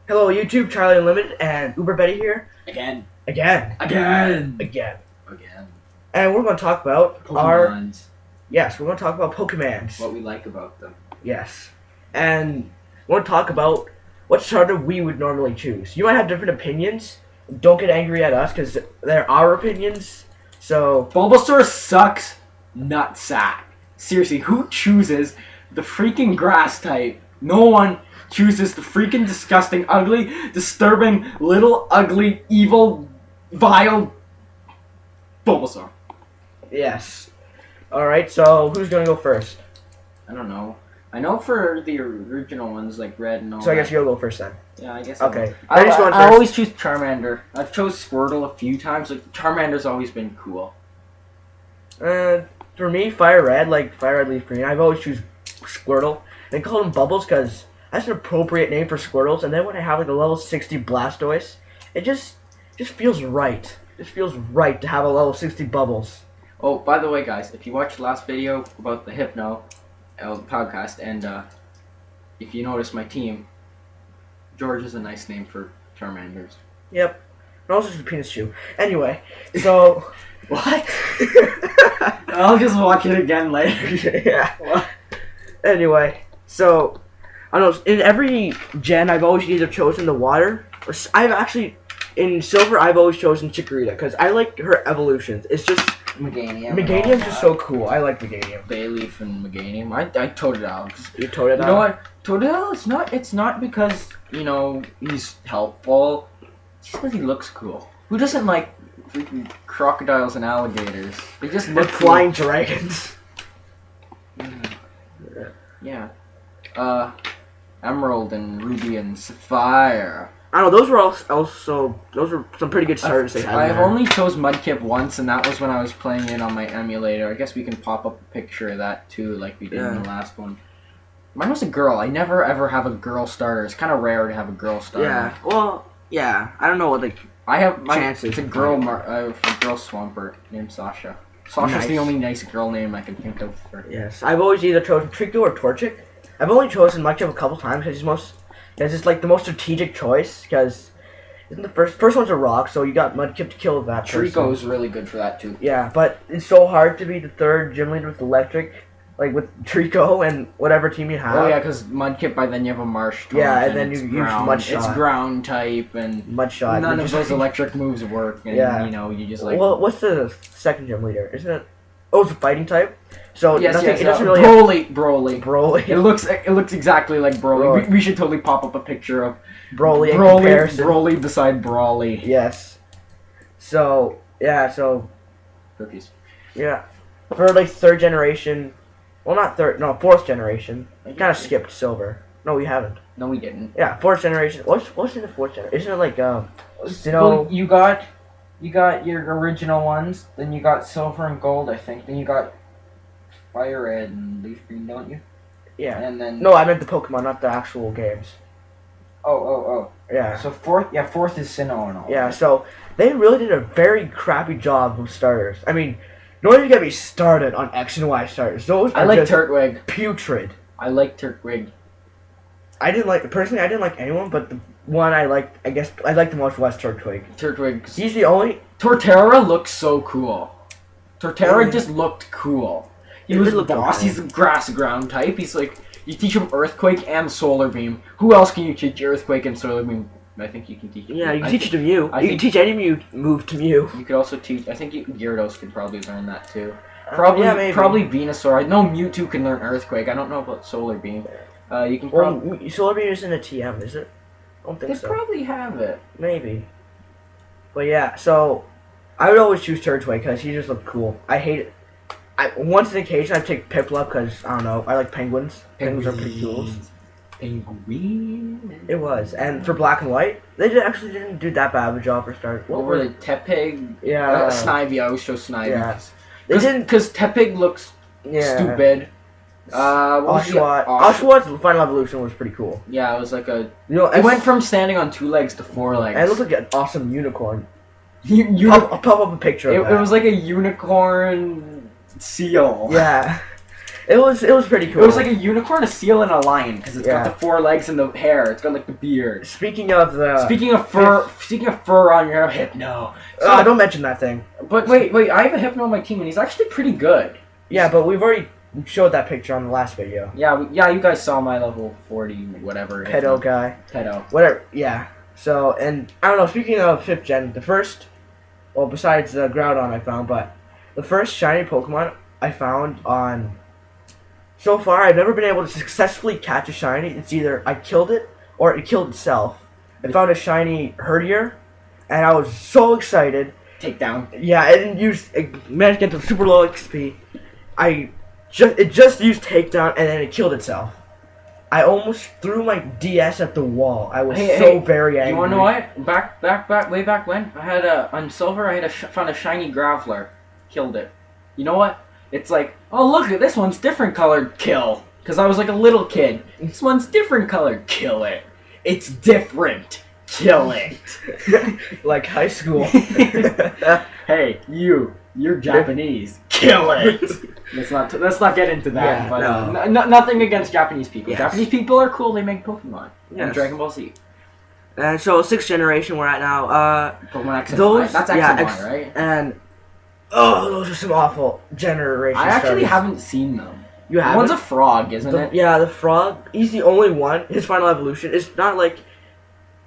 Hello, YouTube, Charlie Unlimited, and Uber Betty here. Again. And we're going to talk about Pokemons. We're going to talk about Pokemons. What we like about them. Yes. And we're going to talk about what starter we would normally choose. You might have different opinions. Don't get angry at us, because they're our opinions. So Bulbasaur sucks nutsack. Seriously, who chooses the freaking grass type? No one chooses the freaking disgusting, ugly, disturbing, little, ugly, evil, vile Bulbasaur. Yes. Alright, so who's going to go first? I don't know. I know for the original ones, like Red and all So I guess you'll go first then. Yeah, I guess. Okay. I always choose Charmander. I've chose Squirtle a few times. Like Charmander's always been cool. For me, Fire Red, Leaf Green, I've always choose Squirtle. They call him Bubbles because that's an appropriate name for Squirtles. And then when I have a level 60 Blastoise, it just feels right. It feels right to have a level 60 Bubbles. Oh, by the way, guys, if you watched the last video about the Hypno podcast, and if you notice my team, George is a nice name for Charmanders. Yep. And also just a penis chew. Anyway, so... What? I'll just watch it again later. Yeah. What? Anyway, so... I don't know, in every gen, I've always either chosen the water, or in Silver, I've always chosen Chikorita, because I like her evolutions. It's just... Meganium's just so cool. I like Meganium. Bayleaf and Meganium. I Totodile. You Totodile? You know what? Totodile, it's not because, he's helpful. It's just because he looks cool. Who doesn't like freaking crocodiles and alligators? They just look cool. Flying dragons. Yeah. Emerald and Ruby and Sapphire. I don't know, those were some pretty good starters they had. I've only chose Mudkip once, and that was when I was playing it on my emulator. I guess we can pop up a picture of that too, like we did in the last one. Mine was a girl. I never ever have a girl starter. It's kind of rare to have a girl starter. Yeah. Well, yeah. I don't know what I have chances. It's a girl. A girl Swampert named Sasha. Sasha's the only nice girl name I can think of. Yes. I've always either chosen Trico or Torchic. I've only chosen Mudkip a couple times because it's the most strategic choice, because isn't the first one's a rock, so you got Mudkip to kill that person. Trico's really good for that too. Yeah, but it's so hard to be the third gym leader with electric, like with Trico and whatever team you have. Oh yeah, because Mudkip, by then you have a Marsh type. Yeah, and then you use Mudshot. It's ground type, and Mudshot. None of those electric moves work, and you just like... Well, what's the second gym leader? Isn't it... Oh, it's a fighting type? So it doesn't really Broly. It looks exactly like Broly. We should totally pop up a picture of Broly beside Brawly. Yes. So Cookies. Yeah. For third generation, fourth generation. We kind of skipped Silver. No, we haven't. No, we didn't. Yeah, fourth generation. What's in the fourth generation? Isn't it Well, you got your original ones, then you got Silver and Gold, I think. Then you got Fire Red and Leaf Green, don't you? Yeah. And then... No, I meant the Pokemon, not the actual games. Oh. Yeah. So fourth is Sinnoh and all. Yeah, so they really did a very crappy job with starters. I mean, don't even get me started on X and Y starters. Those are just Turtwig. Putrid. I like Turtwig. I didn't like anyone, but the one I liked the most was Turtwig. Turtwig. He's the only... Torterra looks so cool. Torterra just looked cool. He was the boss. He's a grass ground type. He's like, you teach him Earthquake and Solar Beam. Who else can you teach Earthquake and Solar Beam? I think you can teach. Yeah, you can teach it to Mew. You can teach any move to Mew. You could also teach. I think Gyarados could probably learn that too. Probably Venusaur. I know Mewtwo can learn Earthquake. I don't know about Solar Beam. You can probably. Solar Beam isn't a TM, is it? I don't think so. They probably have it. Maybe. But yeah, so I would always choose Turtwig because he just looked cool. I hate it. Once on occasion, I take Piplup because, I don't know, I like penguins. Penguins are pretty cool. Penguin. It was. And for Black and White, they actually didn't do that bad of a job for start. What were they? Tepig? Yeah. Snivy. I always show Snivy. Yeah. They didn't... Because Tepig looks stupid. Oshawott Final Evolution was pretty cool. Yeah, it was like a... it went from standing on 2 legs to 4 legs. And it looked like an awesome unicorn. I'll pop up a picture of that. It was like a unicorn seal. Yeah. It was pretty cool. It was like a unicorn, a seal, and a lion because it's got Yeah. the 4 legs and the hair. It's got like the beard. Speaking of fur on your hypno. So, don't mention that thing. But wait, I have a hypno on my team and he's actually pretty good. Yeah, but we've already showed that picture on the last video. Yeah, you guys saw my level 40 whatever. Pedo guy. Pedo. Whatever. Yeah. So, and I don't know. Speaking of 5th gen, the first, well, besides the Groudon I found, but the first shiny Pokemon I found on. So far, I've never been able to successfully catch a shiny. It's either I killed it or it killed itself. I found a shiny Herdier, and I was so excited. Takedown. Yeah, it managed to get to super low XP. It just used takedown, and then it killed itself. I almost threw my DS at the wall. I was very angry. You wanna know what? Way back when I had on Silver, I had found a shiny Graveler, killed it. You know what? It's like, oh look at this one's different colored, kill. Because I was like a little kid. This one's different colored, kill it. It's different, kill it. Like high school. Hey, you're Japanese, kill it. Let's not get into that. Yeah, but nothing against Japanese people. Yes. Japanese people are cool. They make Pokemon and Yes. Dragon Ball Z. And so 6th generation we're at now. Pokemon X and Those Y. That's X and Y, right? And those are some awful generation. I actually starters. haven't seen them. You haven't? One's a frog, isn't it? Yeah, the frog. He's the only one. His final evolution is not like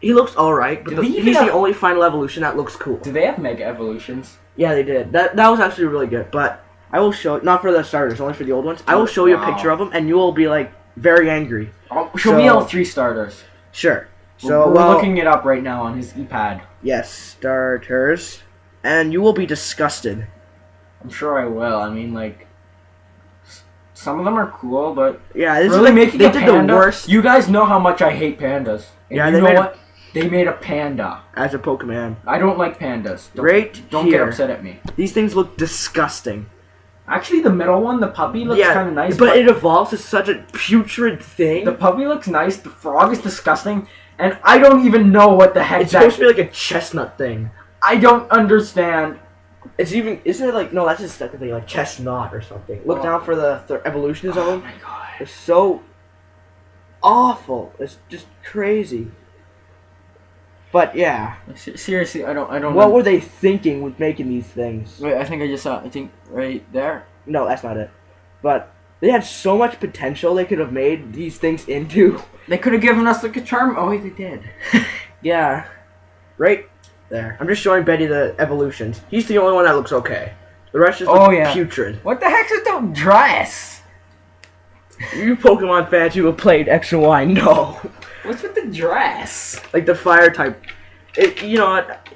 he looks all right, but he's the only final evolution that looks cool. Do they have Mega Evolutions? Yeah, they did. That was actually really good. But I will show not for the starters, only for the old ones. I will show you a picture of them, and you will be like very angry. Show me all 3 starters. Sure. So we're looking it up right now on his iPad. Yes, starters, and you will be disgusted. I'm sure I will. I mean, like, some of them are cool, but yeah, this really is making they a did panda. The worst. You guys know how much I hate pandas. And Yeah, you know what? They made a panda as a Pokemon. I don't like pandas. Don't get upset at me. These things look disgusting. Actually, the middle one, the puppy, looks kind of nice. But it evolves to such a putrid thing. The puppy looks nice. The frog is disgusting, and I don't even know what the heck. It's supposed to be like a chestnut thing. I don't understand. Isn't it like no? That's just technically like chestnut or something. Look down for the evolutions of them. Oh my god, it's so awful. It's just crazy. But yeah. Seriously, I don't. What were they thinking with making these things? Wait, I think I just saw. I think right there. No, that's not it. But they had so much potential they could have made these things into. They could have given us like a charm. Oh wait, they did. Yeah. Right there. I'm just showing Betty the evolutions. He's the only one that looks okay. The rest just look putrid. What the heck's with that dress? You Pokemon fans who have played X and Y know. What's with the dress? Like the fire type. You know what?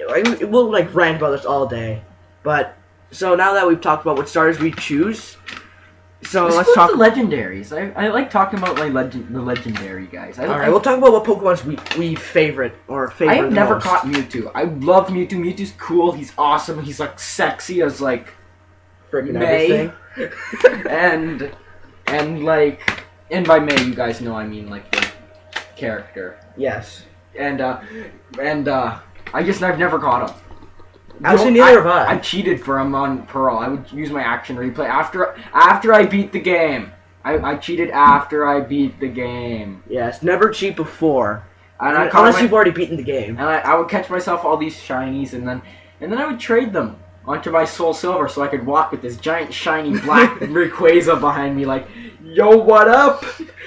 We'll like rant about this all day. But, so now that we've talked about what starters we choose, so let's talk the legendaries. I like talking about the legendary guys. Alright, we'll talk about what Pokemons we favorite or favorite. I have never most. caught Mewtwo. I love Mewtwo. Mewtwo's cool. He's awesome. He's like sexy as like freaking May. Everything. and by May, you guys know I mean like the character. Yes. And I've never caught him. Actually, neither have I. I cheated for him on Pearl. I would use my action replay after I beat the game. I cheated after I beat the game. Yes, never cheat before. And unless you've already beaten the game. And I would catch myself all these shinies, and then I would trade them onto my Soul Silver so I could walk with this giant shiny black Rayquaza behind me like, yo, what up?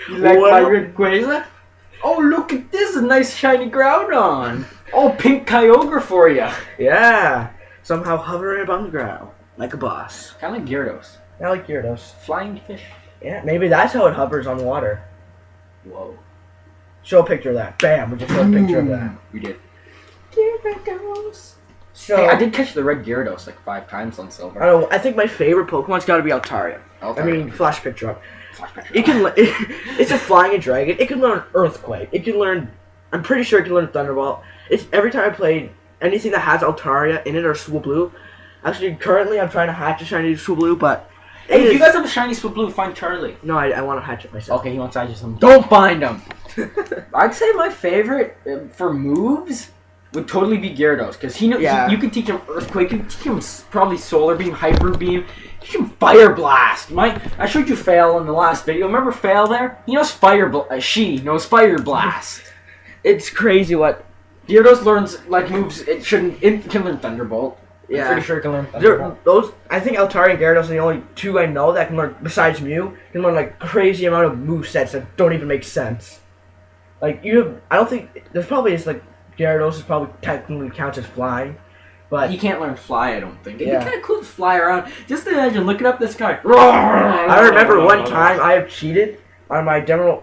You like my Rayquaza? Oh, look at this, a nice shiny Groudon. Oh, pink Kyogre for ya. Yeah. Somehow hovering above the ground. Like a boss. Kind of like Gyarados. I like Gyarados. Flying fish. Yeah, maybe that's how it hovers on water. Whoa. Show a picture of that. Bam, we just showed a picture of that. We did. Gyarados. So, hey, I did catch the red Gyarados like 5 times on Silver. I don't know, I think my favorite Pokemon's gotta be Altaria. I mean, flash picture up. It can. It's a flying dragon. It can learn Earthquake. It can learn. I'm pretty sure it can learn Thunderbolt. It's every time I played anything that has Altaria in it or Swablu. Actually, currently I'm trying to hatch a shiny Swablu, but hey, if you guys have a shiny Swablu, find Charlie. No, I want to hatch it myself. Okay, he wants to hatch some. Don't find him. I'd say my favorite for moves. would totally be Gyarados, because he knows you can teach him Earthquake, you can teach him probably Solar Beam, Hyper Beam, teach him Fire Blast. I showed you Fail in the last video. Remember Fail there? He knows she knows Fire Blast. It's crazy what Gyarados learns moves. It can learn Thunderbolt. Yeah. I'm pretty sure it can learn Thunderbolt. Those I think Altari and Gyarados are the only two I know that can learn besides Mew can learn crazy amount of movesets that don't even make sense. I don't think there's probably Gyarados is probably technically counts as flying, but he can't learn Fly. I don't think. It'd be kind of cool to fly around. Just imagine looking up this guy. I remember one time I have cheated on my diamond.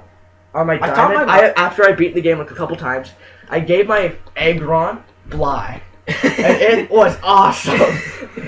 After I beat the game a couple times, I gave my Aggron Fly, and it was awesome.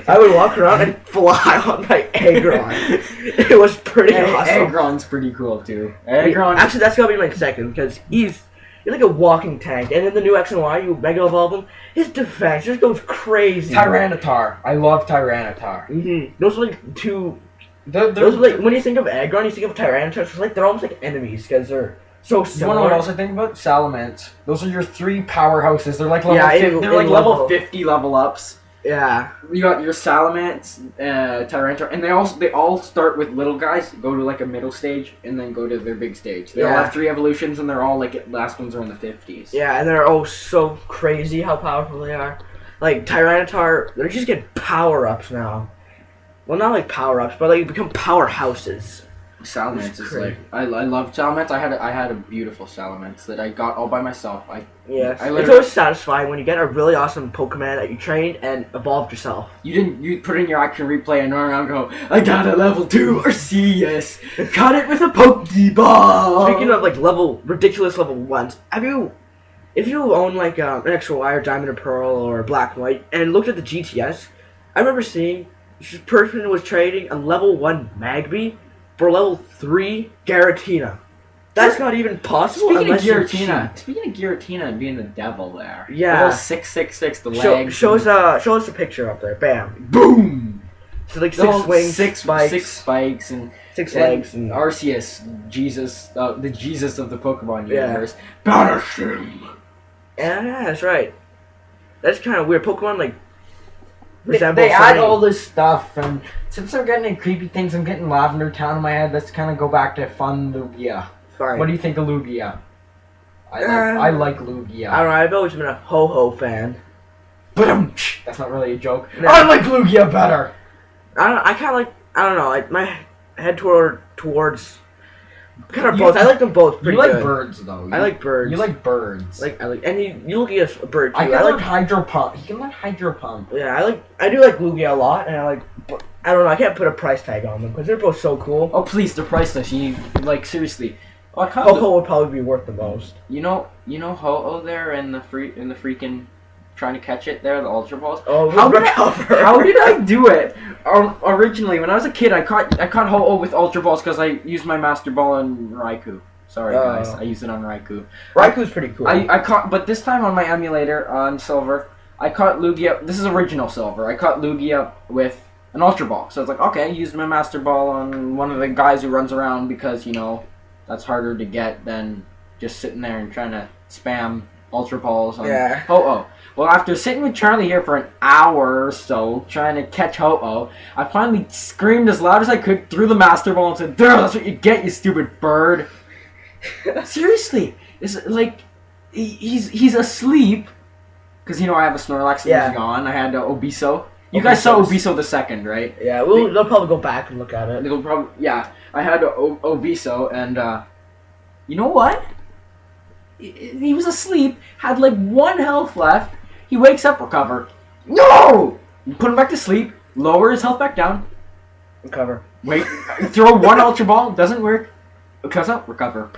I would walk around and fly on my Aggron. It was pretty awesome. Aggron's pretty cool too. Actually, that's gonna be my second because he's like a walking tank, and in the new X and Y, you Mega Evolve him, his defense just goes crazy. Tyranitar. I love Tyranitar. Mm-hmm. Those are two. Those are when you think of Aggron, you think of Tyranitar. They're almost like enemies because they're so similar. You wanna know what else I think about? Salamence. Those are your three powerhouses. They're like level 50. They're like level 50 level ups. Yeah. You got your Salamence, Tyranitar, and they all start with little guys, go to a middle stage, and then go to their big stage. They all have 3 evolutions, and they're all last ones are in the 50s. Yeah, and they're all so crazy how powerful they are. Tyranitar, they just get power-ups now. Well, not power ups, but become powerhouses. Salamence is I love Salamence. I had a beautiful Salamence that I got all by myself. It's always satisfying when you get a really awesome Pokemon that you trained and evolved yourself. You put in your action replay and run around and go, I got a level 2 Arceus, caught it with a Pokeball. Speaking of ridiculous level 1s, if you own an X or Y or Diamond or Pearl or Black and White and looked at the GTS, I remember seeing this person was trading a level 1 Magby for level 3 Giratina. That's not even possible. Speaking of Giratina and being the devil there. Yeah. Level 666, the legs. Show us a picture up there. Bam. Boom! So 6 wings, 6 spikes. 6 spikes and 6 legs. And Arceus, Jesus, the Jesus of the Pokemon universe. Banish him! Yeah, that's right. That's kind of weird. Pokemon, they add all this stuff, and since I'm getting into creepy things, I'm getting Lavender Town in my head. Let's kind of go back to fun Lugia. Fine. What do you think of Lugia? I like Lugia. I don't know. I've always been a Ho-Ho fan. But that's not really a joke. No. I like Lugia better. I don't know. My head towards kind of both. I like them both pretty good. You like birds, though. I like birds. You like birds. And you look at a bird too. I like Hydro Pump. He can let Hydro Pump. Yeah, I do like Lugia a lot, and I don't know. I can't put a price tag on them because they're both so cool. Oh please, they're priceless. Seriously. Ho-Oh would probably be worth the most. You know Ho-Oh there in the freaking trying to catch it there, the Ultra Balls. Oh, how did I do it? Originally, when I was a kid, I caught Ho-Oh with Ultra Balls because I used my Master Ball on Raikou. Sorry guys, I used it on Raikou. Raikou's pretty cool. But this time on my emulator on Silver, I caught Lugia. This is original Silver. I caught Lugia with an Ultra Ball. So I was like, okay, I used my Master Ball on one of the guys who runs around because that's harder to get than just sitting there and trying to spam Ultra Balls on Ho-Oh. Well, after sitting with Charlie here for an hour or so trying to catch Ho-Oh, I finally screamed as loud as I could through the Master Ball and said, "There, that's what you get, you stupid bird." Seriously, it's he's asleep because I have a Snorlax and he's gone. I had Obiso. You guys saw Obiso the second, right? Yeah, they'll probably go back and look at it. They'll probably I had Obiso, and you know what? He was asleep, had 1 health left. He wakes up, recover. No! You put him back to sleep, lower his health back down. Recover. Wait, throw 1 Ultra Ball, doesn't work. Comes up, recover.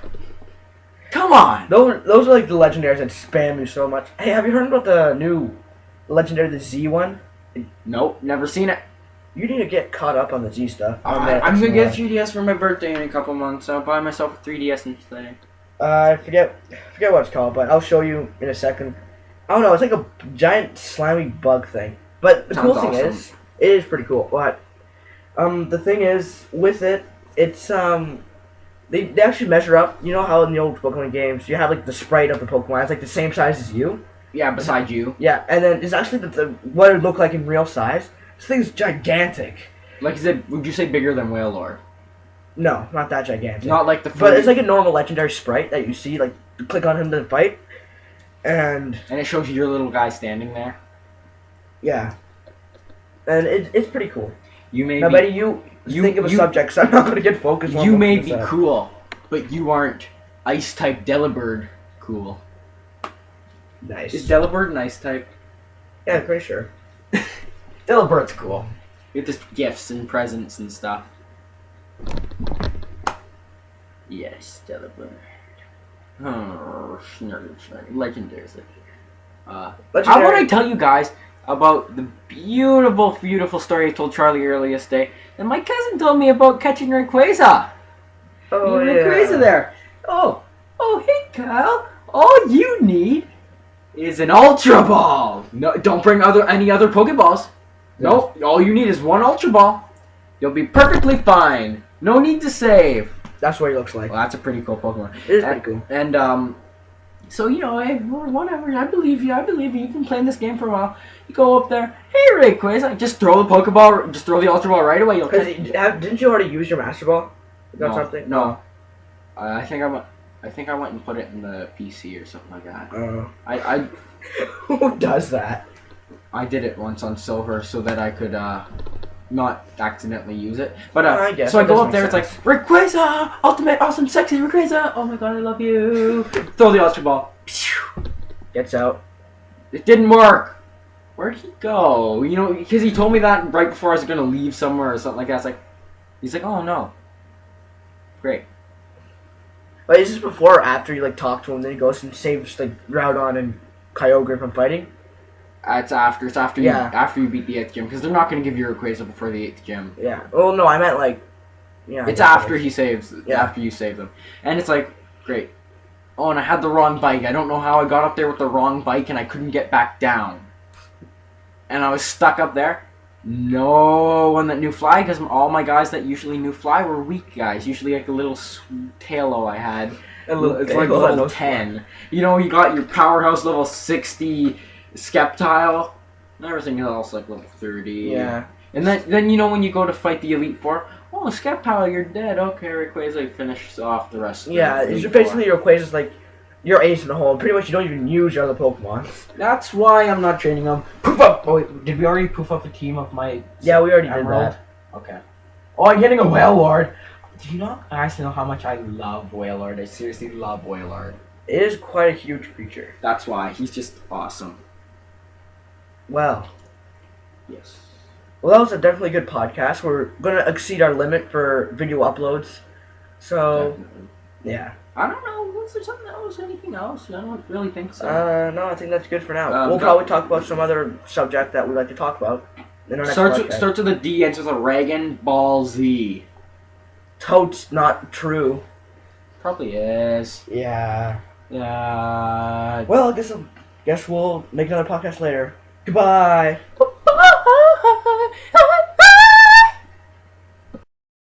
Come on! Those are the legendaries that spam you so much. Hey, have you heard about the new legendary, the Z one? Nope, never seen it. You need to get caught up on the Z stuff. I'm gonna get a 3DS for my birthday in a couple months. I'll buy myself a 3DS instead. I forget what it's called, but I'll show you in a second. I don't know, it's like a giant slimy bug thing. But the cool thing is, it is pretty cool. But the thing is, with it, it's they actually measure up. You know how in the old Pokemon games you have the sprite of the Pokemon, it's the same size as you. Yeah, beside you. Yeah, and then it's actually what it would look like in real size. This thing's gigantic. Like, is it? Would you say bigger than Whale Lord? No, not that gigantic. Not like the. But it's like a normal legendary sprite that you see. Like, you click on him to fight, and it shows you your little guy standing there. Yeah, and it's pretty cool. You may now, be, Betty, you think of a subject, because I'm not going to get focused on you may be cool, but you aren't Ice-type Delibird cool. Nice. Is Delibird an Ice-type? Yeah, I'm pretty sure. Delibird's cool. You get just gifts and presents and stuff. Yes, Delibird. Oh, legendary. How about I tell you guys about the beautiful, beautiful story I told Charlie earlier today, and my cousin told me about catching Rayquaza. Oh, yeah. Rayquaza there. Oh, hey, Kyle. All you need is an Ultra Ball. No, don't bring any other Pokeballs. No, all you need is one Ultra Ball. You'll be perfectly fine. No need to save. That's what he looks like. Well, that's a pretty cool Pokemon. It is pretty cool. And, so, whatever, I believe you. You've been playing this game for a while. You go up there, hey, Rayquaza, just throw the Pokeball, just throw the Ultra Ball right away. Didn't you already use your Master Ball? No, something? No. I think I went and put it in the PC or something like that. I Who does that? I did it once on Silver so that I could, not accidentally use it. But, I guess so I go up there, sense. it's like, Rayquaza! Ultimate, awesome, sexy Rayquaza! Oh my god, I love you! Throw the Ultra Ball. Gets out. It didn't work! Where'd he go? Because he told me that right before I was gonna leave somewhere or something like that. He's like, oh no. Great. But is this before or after you, talk to him, then he goes and saves, Groudon and Kyogre from fighting? It's after you beat the 8th gym, because they're not going to give you Rayquaza before the 8th gym. Yeah. Well, no, I meant, yeah. It's after he saves, after you save them. And it's great. Oh, and I had the wrong bike. I don't know how I got up there with the wrong bike, and I couldn't get back down. And I was stuck up there. No one that knew Fly, because all my guys that usually knew Fly were weak guys. Usually, a little Tailo I had. It's level 10. You got your Powerhouse level 60... Skeptile, everything else level 30. Yeah. And then when you go to fight the Elite Four, oh, Skeptile, you're dead. Okay, Rayquaza finishes off the rest of the it's basically your Rayquaza's your ace in the hole. Pretty much you don't even use your other Pokemon. That's why I'm not training them. Poof up! Oh, wait, did we already poof up a team of my... Yeah, we already Emerald? did that. Okay. Oh, I'm getting a Wailord. Do you not actually know how much I love Wailord? I seriously love Wailord. It is quite a huge creature. That's why. He's just awesome. Well. Yes. Well, that was a definitely good podcast. We're going to exceed our limit for video uploads. So, definitely. Yeah. I don't know. Was there something else? Anything else? I don't really think so. No, I think that's good for now. We'll probably talk about some other subject that we'd like to talk about in our next podcast. Starts with a D, ends with a Dragon Ball Z. Totes not true. Probably is. Yeah. Yeah. Well, I guess we'll make another podcast later. Goodbye.